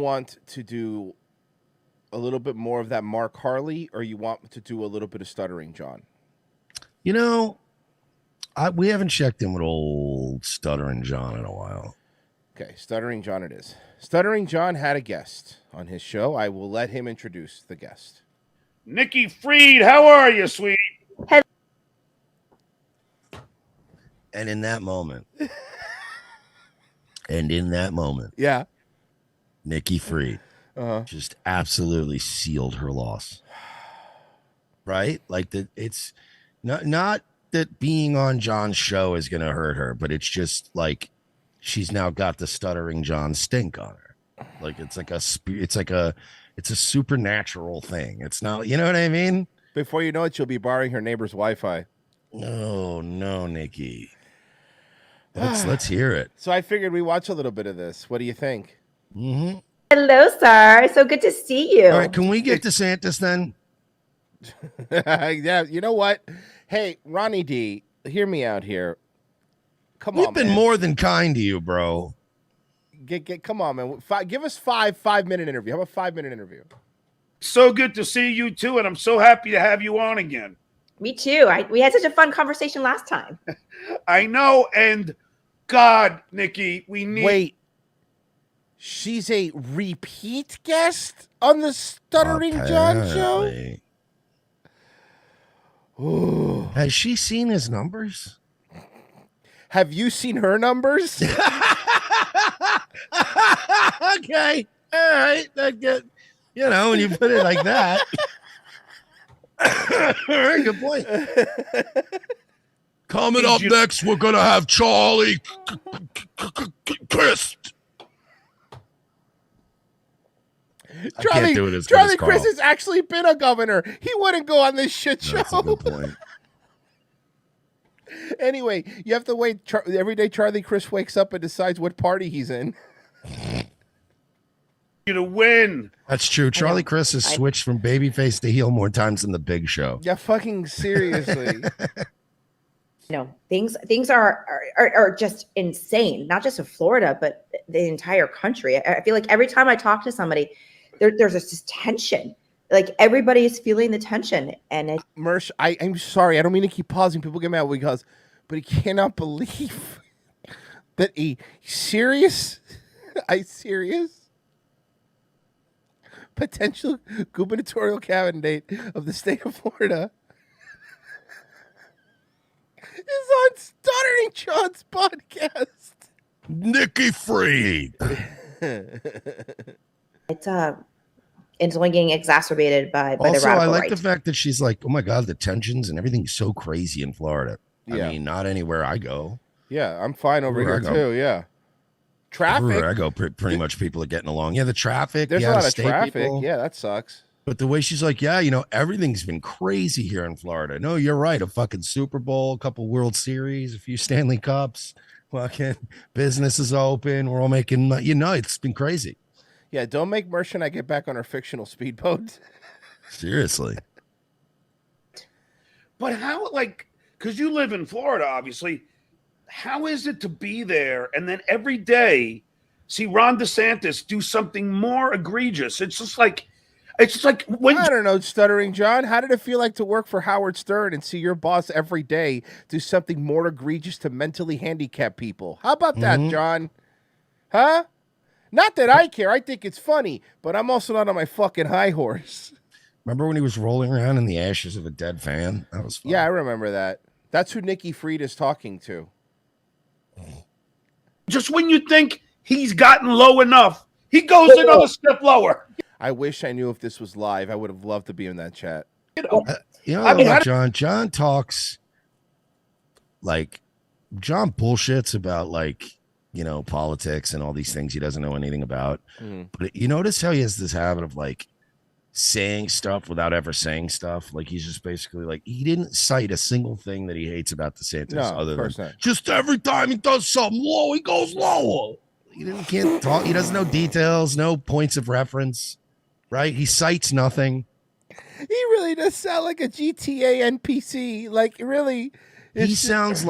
want to do a little bit more of that Mark Harley, or you want to do a little bit of Stuttering John? You know, we haven't checked in with old Stuttering John in a while. Okay, Stuttering John it is. Stuttering John had a guest on his show. I will let him introduce the guest. Nikki Fried, how are you, sweetie? And in that moment, yeah, Nikki Fried just absolutely sealed her loss. Right? Like that, it's not that being on John's show is going to hurt her, but it's just like she's now got the Stuttering John stink on her. Like it's a supernatural thing. It's not, you know what I mean? Before you know it, she'll be borrowing her neighbor's Wi-Fi. No, Nikki. Let's hear it. So I figured we watch a little bit of this. What do you think? Mm-hmm. Hello, sir. So good to see you. All right, can we get DeSantis then? Yeah, you know what? Hey, Ronnie D, hear me out here. Come on, We've been more than kind to you, bro. Come on, man. Give us 5-minute interview. How about 5-minute interview? So good to see you too, and I'm so happy to have you on again. Me too. We had such a fun conversation last time. I know, and God, Nikki, we need... Wait. She's a repeat guest on the Stuttering John show? Ooh. Has she seen his numbers? Have you seen her numbers? Okay. All right. That good. You know, when you put it like that. All right, good point. Coming up next, we're going to have Charlie Chris. Charlie Chris has actually been a governor. He wouldn't go on this shit show. That's a good point. Anyway, you have to wait. Every day Charlie Chris wakes up and decides what party he's in. You to win. That's true. Charlie Chris has switched from babyface to heel more times than the Big Show. Yeah, fucking seriously. Things are just insane. Not just in Florida, but the entire country. I feel like every time I talk to somebody, there's this tension. Like everybody is feeling the tension. And Mersh, I'm sorry. I don't mean to keep pausing. People get mad but he cannot believe that a serious potential gubernatorial candidate of the state of Florida is on Stuttering John's podcast. Nikki Fried. It's only getting exacerbated by the radical I like right. the fact that she's like, oh my God, the tensions and everything's so crazy in Florida. Yeah. I mean, not anywhere I go. Yeah, I'm fine over here too. Yeah. Traffic. Everywhere I go, pretty much people are getting along. Yeah, the traffic. There's a lot of traffic. People. Yeah, that sucks. But the way she's like, yeah, everything's been crazy here in Florida. No, you're right. A fucking Super Bowl, a couple World Series, a few Stanley Cups. Fucking business is open. We're all making, it's been crazy. Yeah, don't make Mersh and I get back on our fictional speedboat. Seriously. But how, because you live in Florida, obviously, how is it to be there and then every day see Ron DeSantis do something more egregious? It's just like when I don't know, Stuttering John. How did it feel like to work for Howard Stern and see your boss every day do something more egregious to mentally handicapped people? How about that, John? Huh? Not that I care. I think it's funny, but I'm also not on my fucking high horse. Remember when he was rolling around in the ashes of a dead fan? That was fun. Yeah, I remember that. That's who Nikki Fried is talking to. Just when you think he's gotten low enough, he goes another step lower. I wish I knew if this was live. I would have loved to be in that chat. John talks John bullshits about politics and all these things he doesn't know anything about. But you notice how he has this habit of saying stuff without ever saying stuff. He's just basically he didn't cite a single thing that he hates about DeSantis other than just every time he does something low, he goes lower. He can't talk. He doesn't know details, no points of reference, right? He cites nothing. He really does sound like a GTA NPC. Really. He sounds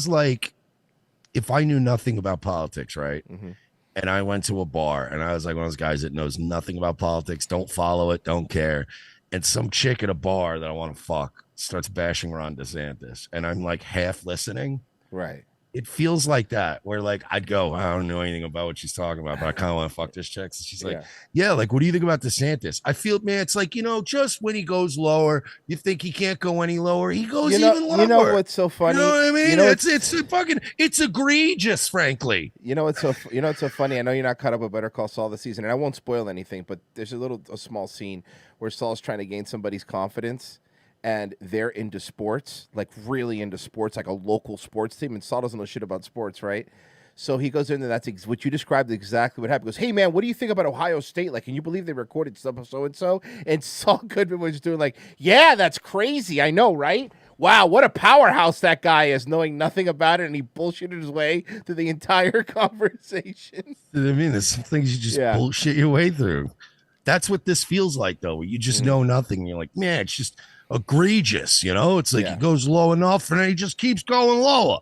like if I knew nothing about politics, right? and I went to a bar, and I was like one of those guys that knows nothing about politics, don't follow it, don't care. And some chick at a bar that I want to fuck starts bashing Ron DeSantis, and I'm like half listening. Right. It feels like that, where like I'd go, I don't know anything about what she's talking about, but I kind of want to fuck this chick. So she's like, yeah, like, what do you think about DeSantis? I feel, man, it's like, just when he goes lower, you think he can't go any lower. He goes even lower. You know what's so funny? You know what I mean? It's it's egregious, frankly. You know what's so funny? I know you're not caught up with Better Call Saul this season, and I won't spoil anything, but there's a small scene where Saul's trying to gain somebody's confidence, and they're into sports, like really into sports, like a local sports team, and Saul doesn't know shit about sports, right? So he goes in there, that's what you described exactly what happened. He goes, hey, man, what do you think about Ohio State? Like, can you believe they recorded stuff so-and-so? And Saul Goodman was doing like, yeah, that's crazy. I know, right? Wow, what a powerhouse that guy is, knowing nothing about it, and he bullshitted his way through the entire conversation. I mean, there's some things you just bullshit your way through. That's what this feels like, though. You just know nothing. And you're like, man, it's just egregious, It's like he goes low enough and then he just keeps going lower.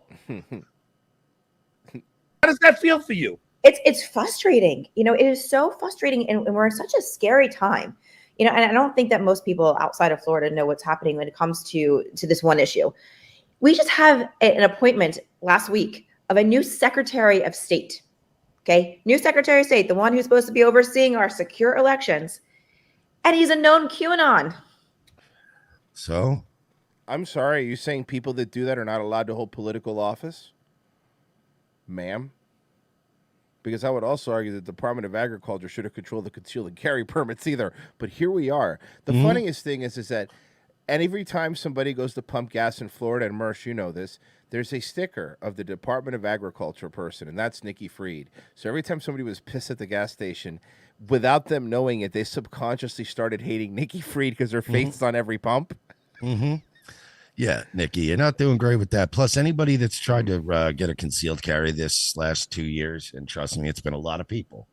How does that feel for you? It's frustrating. It is so frustrating, and we're in such a scary time. And I don't think that most people outside of Florida know what's happening when it comes to this one issue. We just have an appointment last week of a new Secretary of State. Okay, new Secretary of State, the one who's supposed to be overseeing our secure elections, and he's a known QAnon. So, I'm sorry, are you saying people that do that are not allowed to hold political office? Ma'am? Because I would also argue that the Department of Agriculture should have controlled the concealed and carry permits either. But here we are. The funniest thing is that every time somebody goes to pump gas in Florida, and Mersh, you know this, there's a sticker of the Department of Agriculture person, and that's Nikki Fried. So every time somebody was pissed at the gas station, without them knowing it, they subconsciously started hating Nikki Fried because her face is on every pump. Yeah, Nikki, you're not doing great with that. Plus, anybody that's tried to get a concealed carry this last 2 years, and trust me, it's been a lot of people,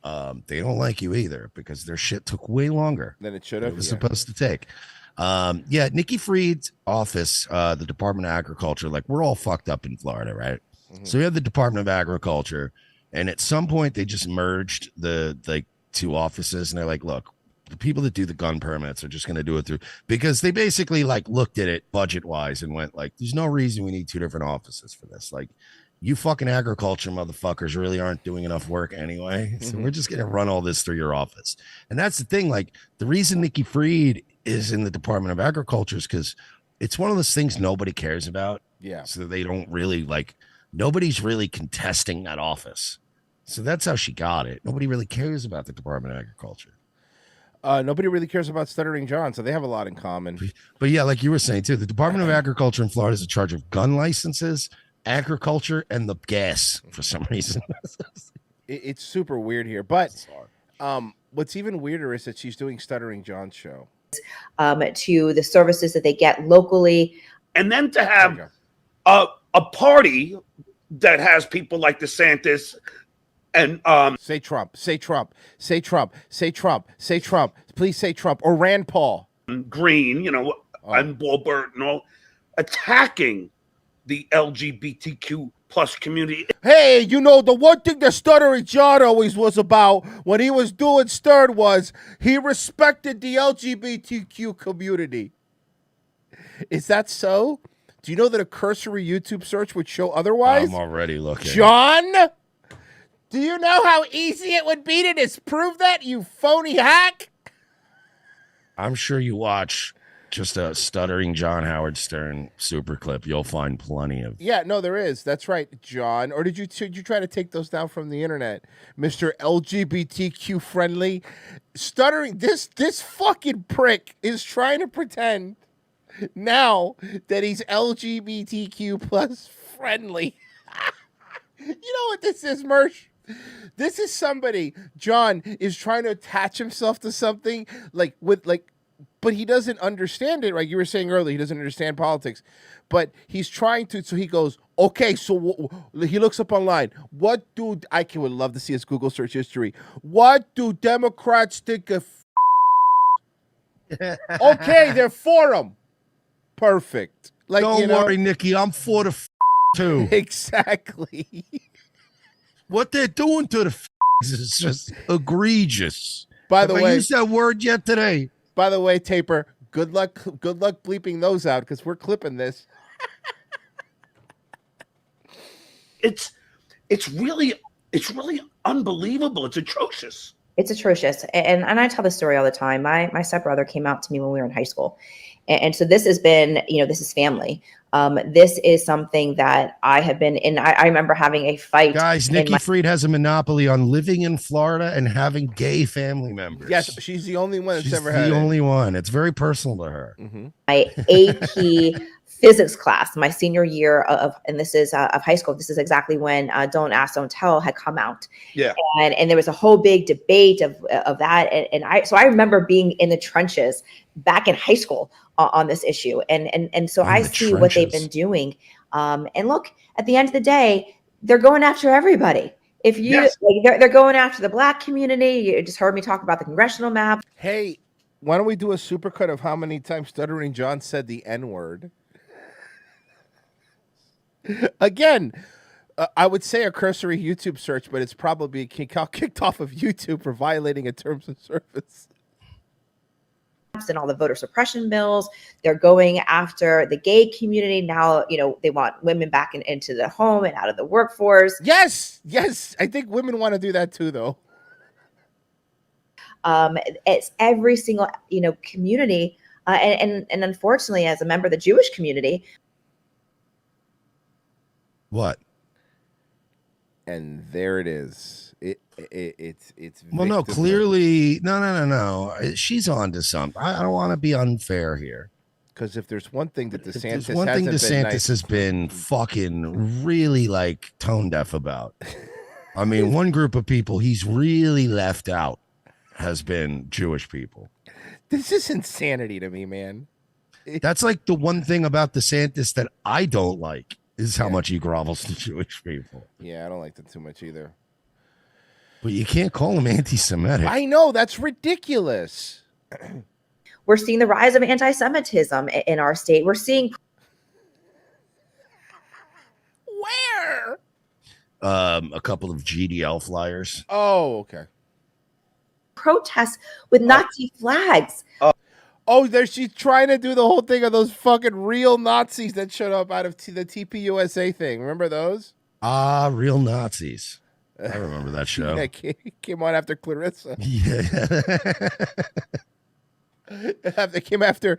they don't like you either because their shit took way longer than it should have. It was supposed to take. Nikki Fried's office, the Department of Agriculture, like we're all fucked up in Florida, right? So we have the Department of Agriculture, and at some point they just merged the two offices, and they're like, look, the people that do the gun permits are just going to do it through, because they basically like looked at it budget wise and went like, there's no reason we need two different offices for this. Like, you fucking agriculture motherfuckers really aren't doing enough work anyway. So we're just going to run all this through your office. And that's the thing. Like, the reason Nikki Fried is in the Department of Agriculture is because it's one of those things nobody cares about. Yeah. So they don't really nobody's really contesting that office. So that's how she got it. Nobody really cares about the Department of Agriculture. Nobody really cares about Stuttering John, so they have a lot in common. But yeah, like you were saying too, the Department of Agriculture in Florida is in charge of gun licenses, agriculture, and the gas for some reason. It's super weird here. But what's even weirder is that she's doing Stuttering John's show. To the services that they get locally. And then to have a party that has people like DeSantis and say Trump, say Trump, say Trump, say Trump, say Trump, please say Trump, or Rand Paul, Green, and Bulbert and all, attacking the LGBTQ plus community. Hey, the one thing that Stuttering John always was about when he was doing Stern was he respected the LGBTQ community. Is that so? Do you know that a cursory YouTube search would show otherwise? I'm already looking. John? Do you know how easy it would be to disprove that, you phony hack? I'm sure you watch just a Stuttering John Howard Stern super clip. You'll find plenty of. Yeah, no, there is. That's right, John. Or did you try to take those down from the internet, Mr. LGBTQ friendly? Stuttering, this fucking prick is trying to pretend now that he's LGBTQ plus friendly. You know what this is, Mersh? This is somebody, John is trying to attach himself to something but he doesn't understand it, right? You were saying earlier, he doesn't understand politics, but he's trying to, so he goes, okay, so he looks up online. Would love to see his Google search history. What do Democrats think of Okay, they're for him. Perfect. Don't worry, Nikki, I'm for the too. Exactly. What they're doing to the is just egregious. By Have the I way, used that word yet today? Taper, good luck bleeping those out because we're clipping this. It's really unbelievable. It's atrocious. It's atrocious. And I tell this story all the time. My stepbrother came out to me when we were in high school. And so this has been, this is family. This is something that I have been in. I remember having a fight. Guys, Nikki Fried has a monopoly on living in Florida and having gay family members. Yes, she's the only one that's She's ever had the it. only one. It's very personal to her. Mm-hmm. My AP physics class, my senior year of high school. This is exactly when Don't Ask, Don't Tell had come out. Yeah. And there was a whole big debate of that. And I remember being in the trenches back in high school on this issue. And so I see what they've been doing. And look, at the end of the day, they're going after everybody. If you, they're going after the Black community. You just heard me talk about the congressional map. Hey, why don't we do a supercut of how many times Stuttering John said the N-word? Again, I would say a cursory YouTube search, but it's probably kicked off of YouTube for violating a terms of service. And all the voter suppression bills, they're going after the gay community. Now, they want women back into the home and out of the workforce. Yes. I think women want to do that too, though. It's every single, community. And unfortunately, as a member of the Jewish community. What? And there it is. It's well, no, clearly, no. She's on to something. I don't want to be unfair here. Because if there's one thing that DeSantis has been fucking really like tone deaf about. I mean, one group of people he's really left out has been Jewish people. This is insanity to me, man. That's like the one thing about DeSantis that I don't like. Is how much he grovels to Jewish people. Yeah, I don't like that too much either. But you can't call him anti-Semitic. I know, that's ridiculous. We're seeing the rise of anti-Semitism in our state. We're seeing where? A couple of GDL flyers. Oh, okay. Protests with Nazi flags. Oh, she's trying to do the whole thing of those fucking real Nazis that showed up out of the TPUSA thing. Remember those? Real Nazis. I remember that show. Yeah, came on after Clarissa. Yeah. They came after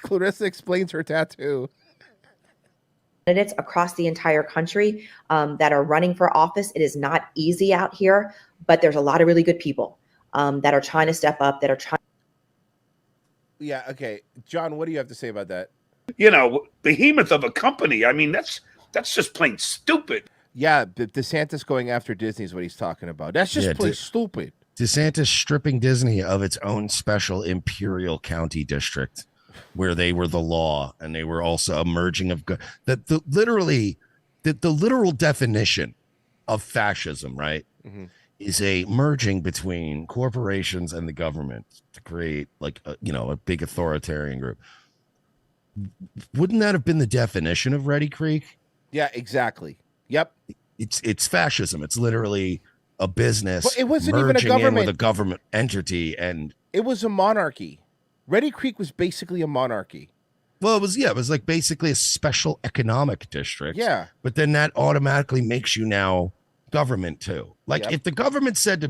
Clarissa explains her tattoo. Candidates across the entire country that are running for office. It is not easy out here, but there's a lot of really good people that are trying to step up, that are trying. Yeah, okay. John, what do you have to say about that? Behemoth of a company. I mean, that's just plain stupid. Yeah, DeSantis going after Disney is what he's talking about. That's just plain stupid. DeSantis stripping Disney of its own special Imperial County district where they were the law and they were also a merging of the literal definition of fascism, right? Mm-hmm. Is a merging between corporations and the government to create like a big authoritarian group. Wouldn't that have been the definition of Ready Creek? Yeah, exactly. Yep. It's fascism. It's literally a business. But it wasn't even a government. With a government entity, and it was a monarchy. Ready Creek was basically a monarchy. Well, it was like basically a special economic district. Yeah. But then that automatically makes you now government too. Like if the government said to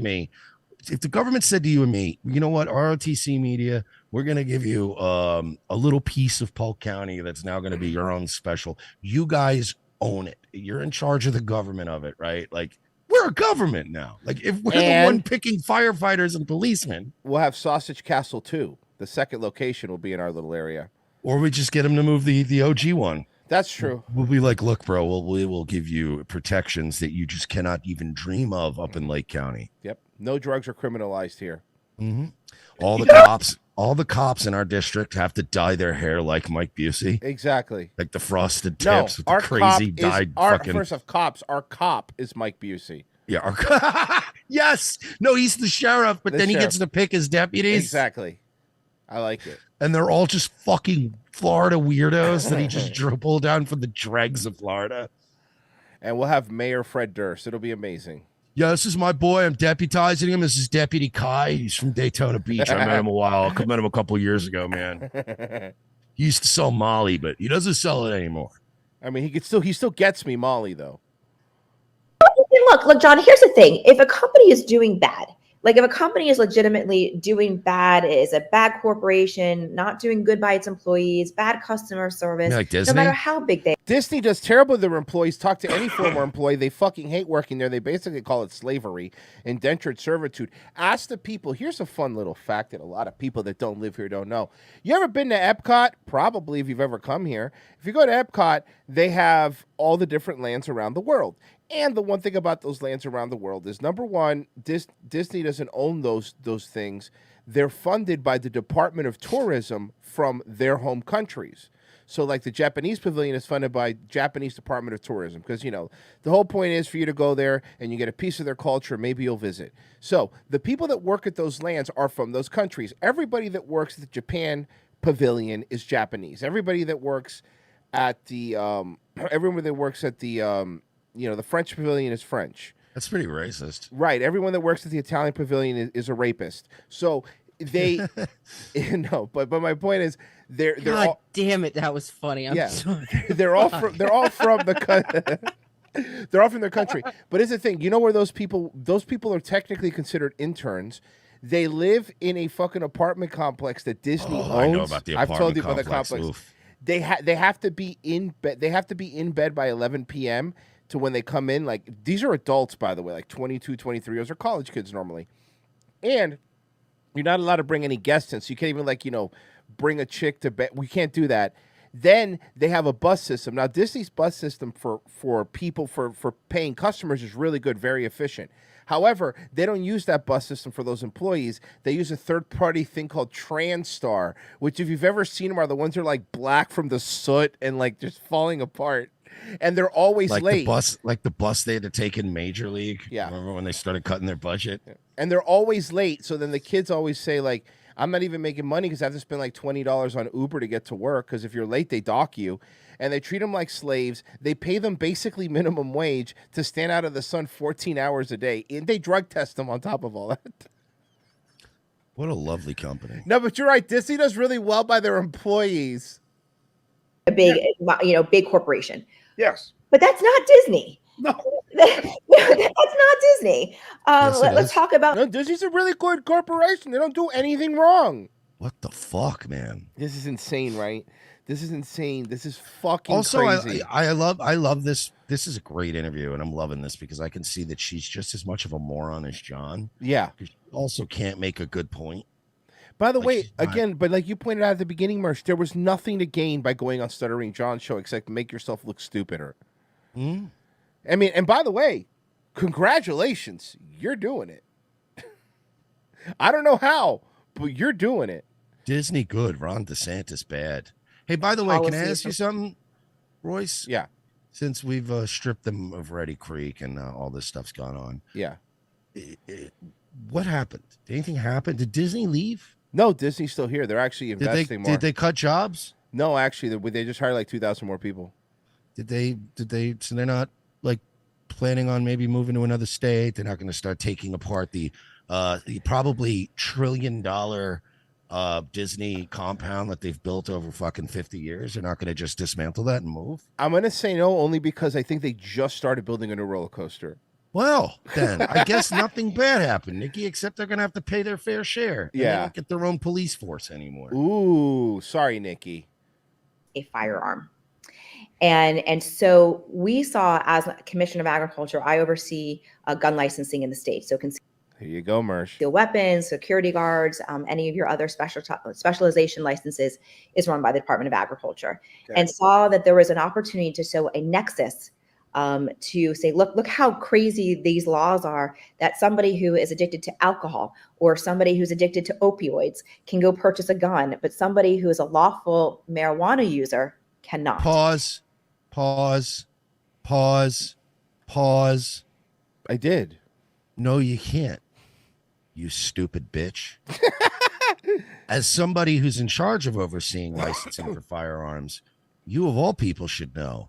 you and me, you know what, ROTC Media, we're going to give you a little piece of Polk County that's now going to be your own special. You guys own it. You're in charge of the government of it, right? Like we're a government now. Like if we're the one picking firefighters and policemen. We'll have Sausage Castle too. The second location will be in our little area. Or we just get them to move the OG one. That's true. We'll be like, look, bro, we will give you protections that you just cannot even dream of up in Lake County. Yep. No drugs are criminalized here. Mm-hmm. All the cops in our district have to dye their hair like Mike Busey. Exactly. Like the frosted tips with the crazy dyed First of cops, our cop is Mike Busey. Yeah. Yes. No, he's the sheriff, but then he gets to pick his deputies. Exactly. I like it. And they're all just fucking Florida weirdos that he just pulled down from the dregs of Florida. And we'll have Mayor Fred Durst. It'll be amazing. Yeah, this is my boy. I'm deputizing him. This is Deputy Kai. He's from Daytona Beach. I met him a couple years ago, man. He used to sell Molly, but he doesn't sell it anymore. I mean, he still gets me Molly though. Look, John, here's the thing. If a company is doing bad, like if a company is legitimately doing bad, is a bad corporation, not doing good by its employees, bad customer service, like no matter how big they Disney does terrible to their employees. Talk to any former employee. They fucking hate working there. They basically call it slavery, indentured servitude. Ask the people. Here's a fun little fact that a lot of people that don't live here don't know. You ever been to Epcot? Probably if you've ever come here. If you go to Epcot, they have all the different lands around the world. And the one thing about those lands around the world is, number one, Disney doesn't own those things. They're funded by the Department of Tourism from their home countries. So like the Japanese pavilion is funded by Japanese Department of Tourism because, you know, the whole point is for you to go there and you get a piece of their culture. Maybe you'll visit. So the people that work at those lands are from those countries. Everybody that works at the Japan pavilion is Japanese. Everybody that works at the everyone that works at the the French pavilion is French. That's pretty racist. Right. Everyone that works at the Italian pavilion is a rapist. So they no, but my point is they're God all, damn it, that was funny. I'm sorry. they're all from they're all from their country. But here's the thing, you know where those people are technically considered interns. They live in a fucking apartment complex that Disney owns. I know about the apartment I've told you about the complex. complex. Oof. They have to be in bed. They have to be in bed by 11 p.m. to when they come in. Like, these are adults, by the way, like 22, 23. Those are college kids normally. And you're not allowed to bring any guests in. So you can't even, bring a chick to bed. We can't do that. Then they have a bus system. Now, Disney's bus system for people, for paying customers is really good, very efficient. However, they don't use that bus system for those employees. They use a third-party thing called TransStar, which, if you've ever seen them, are the ones that are like black from the soot and like just falling apart. And they're always late. The bus they had to take in Major League. Yeah. Remember when they started cutting their budget? And they're always late. So then the kids always say, like, I'm not even making money because I have to spend like $20 on Uber to get to work because if you're late, they dock you. And they treat them like slaves. They pay them basically minimum wage to stand out of the sun 14 hours a day. And they drug test them on top of all that. What a lovely company. No, but you're right. Disney does really well by their employees. a big corporation. Yes. But that's not Disney. No. That's not Disney. Let's talk about. No, Disney's a really good corporation. They don't do anything wrong. What the fuck, man? This is insane, right? This is insane. This is fucking also, crazy. I love this. This is a great interview, and I'm loving this because I can see that she's just as much of a moron as John. Yeah. She also can't make a good point. By the way, again, but like you pointed out at the beginning, Mersh, there was nothing to gain by going on Stuttering John's show except make yourself look stupider. Hmm? I mean, and by the way, congratulations. You're doing it. I don't know how, but you're doing it. Disney good, Ron DeSantis bad. Hey, by the way, can I ask you something, Royce? Yeah. Since we've stripped them of Reddy Creek and all this stuff's gone on. Yeah. What happened? Did anything happen? Did Disney leave? No, Disney's still here. They're actually investing more. Did they cut jobs? No, actually, they just hired like 2,000 more people. Did they? So they're not like planning on maybe moving to another state. They're not going to start taking apart the probably $1 trillion Disney compound that they've built over fucking 50 years. They're not going to just dismantle that and move. I'm going to say no, only because I think they just started building a new roller coaster. Well, then I guess nothing bad happened, Nikki, except they're going to have to pay their fair share. Yeah. They don't get their own police force anymore. Ooh, sorry, Nikki. A firearm. And so we saw, as Commissioner of Agriculture, I oversee gun licensing in the state. So Here you go, Mersh. concealed weapons, security guards, any of your other specialization licenses is run by the Department of Agriculture. Okay. And saw that there was an opportunity to show a nexus to say, look how crazy these laws are, that somebody who is addicted to alcohol or somebody who's addicted to opioids can go purchase a gun, but somebody who is a lawful marijuana user cannot. Pause. I did. No, you can't. You stupid bitch. As somebody who's in charge of overseeing licensing for firearms, you of all people should know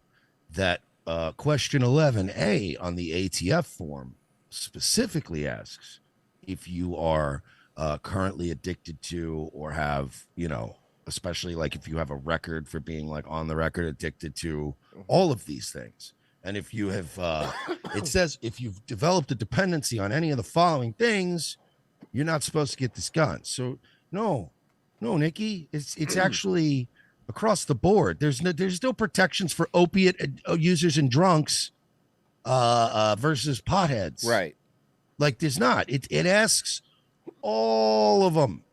that question 11A on the ATF form specifically asks if you are currently addicted to or have, especially like if you have a record for being like on the record addicted to all of these things. And if you have, it says if you've developed a dependency on any of the following things, you're not supposed to get this gun. So no, Nikki, it's actually across the board. There's no protections for opiate users and drunks versus potheads. Right. Like there's not. It asks all of them.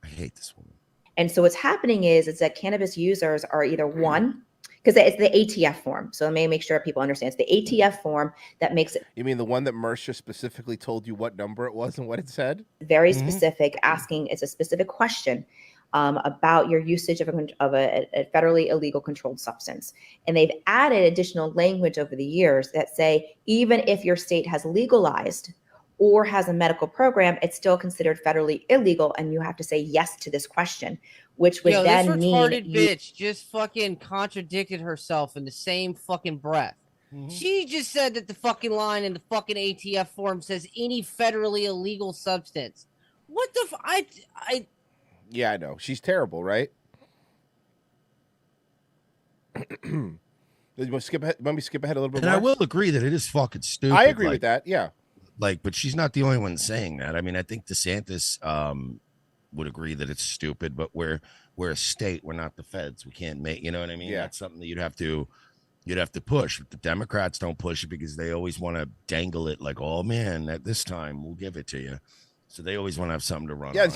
I hate this woman. And so what's happening is that cannabis users are either one, because it's the ATF form. So let me make sure people understand. It's the ATF form that makes it. You mean the one that Mercer specifically told you what number it was and what it said? Very specific, asking, it's a specific question about your usage of a federally illegal controlled substance. And they've added additional language over the years that say, even if your state has legalized or has a medical program, it's still considered federally illegal. And you have to say yes to this question, which would then this mean retarded bitch just fucking contradicted herself in the same fucking breath. She just said that the fucking line in the fucking ATF form says any federally illegal substance. What the Yeah, I know. She's terrible, right? Want me to skip ahead a little bit And more? I will agree that it is fucking stupid. I agree with that, yeah. But she's not the only one saying that. I mean, I think DeSantis would agree that it's stupid, but we're a state, we're not the feds. We can't make, you know what I mean? Yeah. That's something that you'd have to push. But the Democrats don't push it because they always want to dangle it like, oh man, at this time we'll give it to you. So they always want to have something to run. Yeah,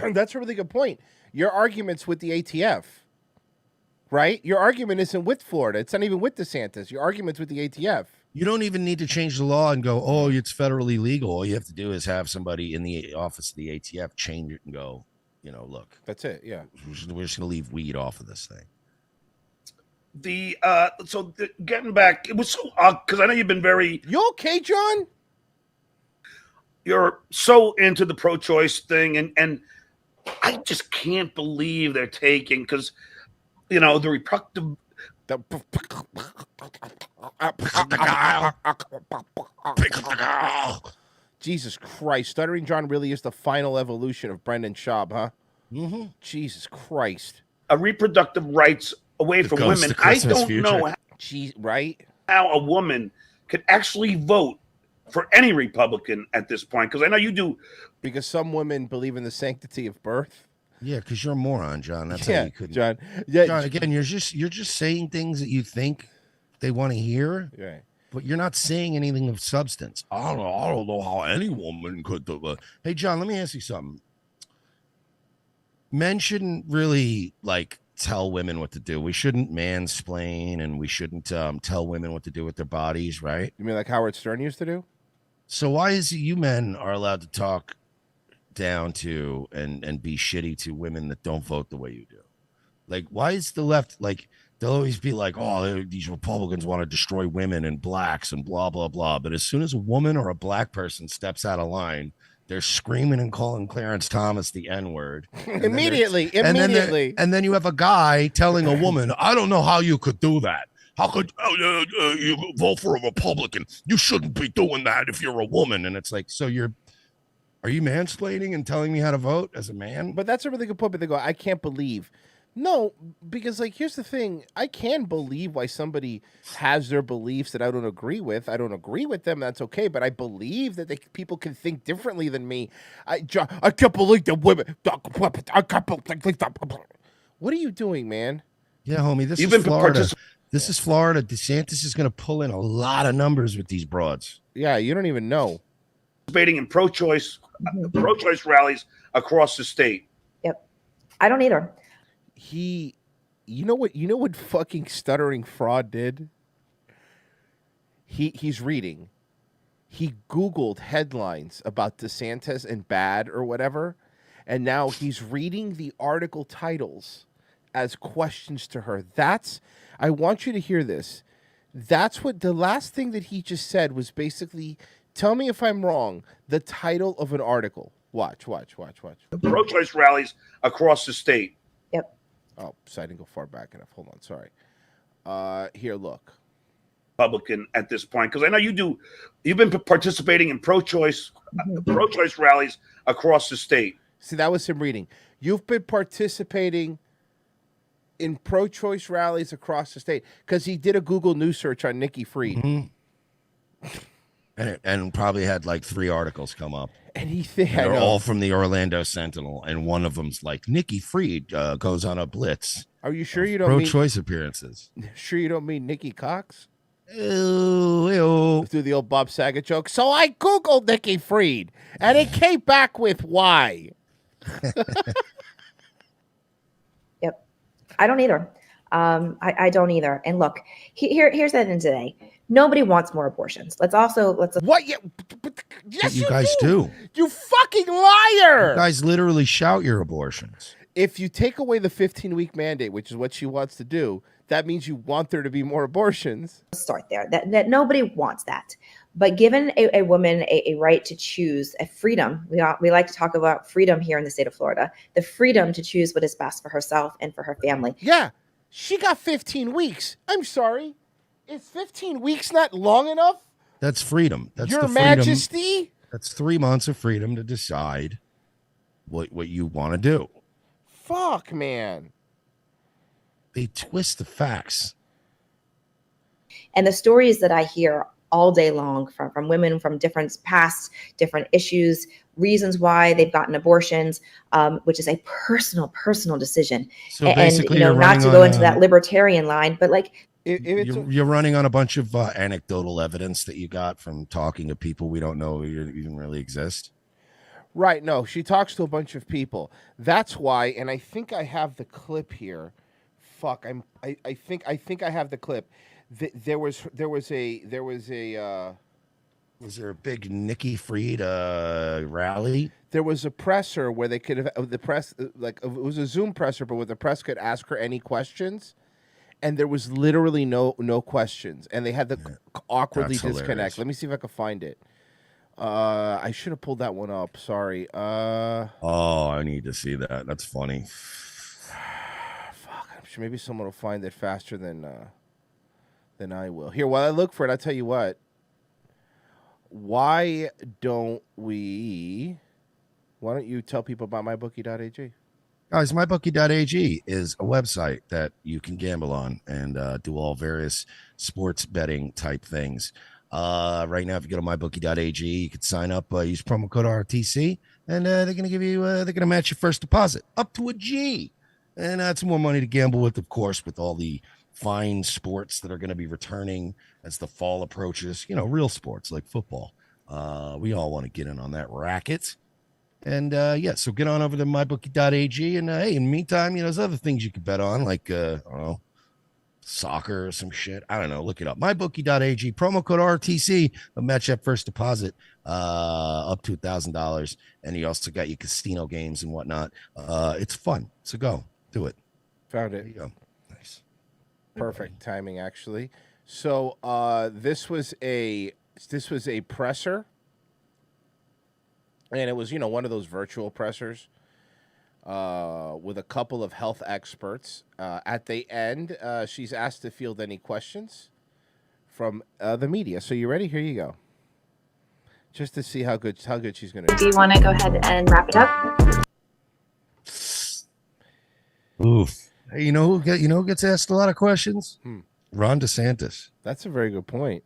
on. that's a really good point. Your argument's with the ATF, right? Your argument isn't with Florida. It's not even with DeSantis. Your argument's with the ATF. You don't even need to change the law and go, oh, it's federally legal. All you have to do is have somebody in the office of the ATF change it and go, look. That's it, yeah. We're just going to leave weed off of this thing. Getting back, it was so odd because I know you've been very. You okay, John? You're so into the pro-choice thing, and I just can't believe they're taking because the reproductive. Jesus Christ, Stuttering John really is the final evolution of Brendan Schaub, huh? Mm-hmm. Jesus Christ. A reproductive rights away from women. I don't know how a woman could actually vote for any Republican at this point, because I know you do. Because some women believe in the sanctity of birth. Yeah, because you're a moron, John. That's how you couldn't. John. Yeah, John, again, you're just saying things that you think they want to hear, right? But you're not saying anything of substance. I don't know how any woman could do that. Hey, John, let me ask you something. Men shouldn't really tell women what to do. We shouldn't mansplain, and we shouldn't tell women what to do with their bodies, right? You mean like Howard Stern used to do? So why is it you men are allowed to talk down to and be shitty to women that don't vote the way you do? Like, why is the left they'll always be like, oh, these Republicans want to destroy women and blacks and blah blah blah, but as soon as a woman or a black person steps out of line, they're screaming and calling Clarence Thomas the N-word. Immediately. And then you have a guy telling a woman, I don't know how you could do that. How could you vote for a Republican? You shouldn't be doing that if you're a woman. And it's like, so are you mansplaining and telling me how to vote as a man? But that's a really good point. But they go, I can't believe. No, because here's the thing. I can believe why somebody has their beliefs that I don't agree with. I don't agree with them. That's okay. But I believe that people can think differently than me. I can't believe the women. I can't believe that. What are you doing, man? Yeah, homie. This is Florida. This is Florida. DeSantis is going to pull in a lot of numbers with these broads. Yeah, you don't even know. Participating in pro-choice rallies across the state. Yep, I don't either. You know what fucking Stuttering Fraud did? He's reading. He Googled headlines about DeSantis and bad or whatever, and now he's reading the article titles as questions to her. I want you to hear this. That's what the last thing that he just said was basically, tell me if I'm wrong, the title of an article. Watch. Pro-choice rallies across the state. Yep. Oh, so I didn't go far back enough. Hold on, sorry. Here, look. Republican at this point? Because I know you've been participating in pro-choice rallies across the state. See, that was him reading. You've been participating in pro-choice rallies across the state because he did a Google News search on Nikki Fried. And probably had like 3 articles come up. And they're all from the Orlando Sentinel, and one of them's like Nikki Fried goes on a blitz. Are you sure you don't mean pro-choice appearances? Sure you don't mean Nikki Cox? Ew. Do the old Bob Saget joke. So I Googled Nikki Fried, and it came back with why. Yep. I don't either. I don't either. And look, here's the end of the day. Nobody wants more abortions. Let's what? Yeah, yes, you guys do. You fucking liar! You guys literally shout your abortions. If you take away the 15-week mandate, which is what she wants to do, that means you want there to be more abortions. Start there. That nobody wants that. But given a woman a right to choose, a freedom, we like to talk about freedom here in the state of Florida, the freedom to choose what is best for herself and for her family. Yeah, she got 15 weeks. I'm sorry. Is 15 weeks not long enough? That's freedom. That's Your the freedom. Majesty? That's 3 months of freedom to decide what you want to do. Fuck, man. They twist the facts. And the stories that I hear all day long from women from different issues, reasons why they've gotten abortions, which is a personal decision. So and basically, not to go into that libertarian line, but like you're running on a bunch of anecdotal evidence that you got from talking to people we don't know even really exist. Right. No, she talks to a bunch of people. That's why, and I think I have the clip here. Fuck, I think I have the clip. Was there a big Nikki Fried rally? There was a presser where they could have the press, like it was a Zoom presser, but where the press could ask her any questions, and there was literally no questions, and they had to awkwardly disconnect. Hilarious. Let me see if I can find it. I should have pulled that one up. Sorry. I need to see that. That's funny. Fuck. I'm sure maybe someone will find it faster than I will. Here, while I look for it, I'll tell you what. Why don't you tell people about mybookie.ag? Guys, mybookie.ag is a website that you can gamble on and do all various sports betting type things. Right now, if you go to mybookie.ag, you can sign up, use promo code ROTC, and they're going to give you, they're going to match your first deposit up to a G. And that's more money to gamble with, of course, with all the fine sports that are going to be returning as the fall approaches, real sports like football. We all want to get in on that racket. And so get on over to mybookie.ag. And hey, in the meantime, there's other things you can bet on, like, I don't know, soccer or some shit. I don't know. Look it up. Mybookie.ag, promo code RTC, a match that first deposit up to $1,000. And you also got your casino games and whatnot. It's fun. So go do it. Found it. There you go. Nice. Perfect timing, actually. So this was a presser, and it was one of those virtual pressers with a couple of health experts. At the end, she's asked to field any questions from the media. So you ready? Here you go. Just to see how good she's going to do. You want to go ahead and wrap it up? Oof. Hey, who gets asked a lot of questions? Ron DeSantis. That's a very good point.